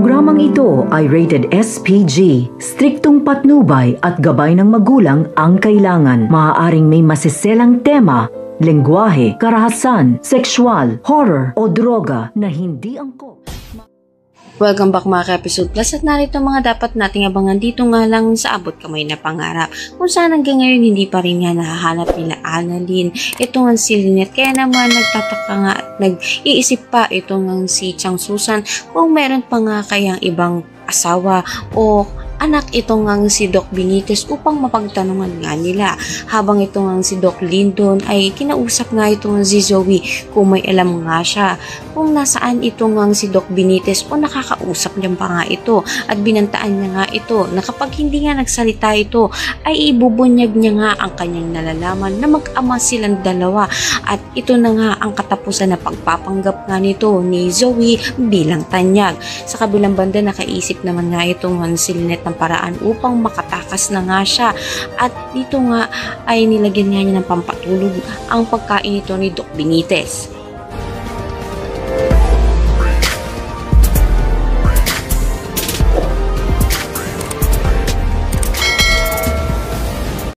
Programang ito ay rated SPG. Striktong patnubay at gabay ng magulang ang kailangan. Maaaring may masiselang tema, lengguwahe, karahasan, sexual, horror o droga na hindi angkop. Welcome back mga ka-episode plus at narito mga dapat nating abangan dito nga lang sa abot kamay na pangarap. Kung saan hanggang ngayon hindi pa rin nga nahahanap nila Annalyn. Ito nga si Lynette. Kaya naman nagtataka nga at nag-iisip pa ito nga si Chang Susan kung meron pa nga kayang ibang asawa o anak ito nga si Doc Benitez upang mapagtanungan nga nila. Habang ito nga si Doc Lyndon ay kinausap nga ito nga si Zoe kung may alam nga siya kung nasaan ito nga si Doc Benitez o nakakausap niya pa nga ito at binantaan niya nga ito na kapag hindi nga nagsalita ito ay ibubunyag niya nga ang kanyang nalalaman na mag-ama silang dalawa at ito na nga ang katapusan na pagpapanggap nga nito ni Zoe bilang tanyag. Sa kabilang banda nakaisip naman nga ito nga si Lynette ng paraan upang makatakas na nga siya at dito nga ay nilagyan nga niya ng pampatulog ang pagkain nito ni Doc Benitez.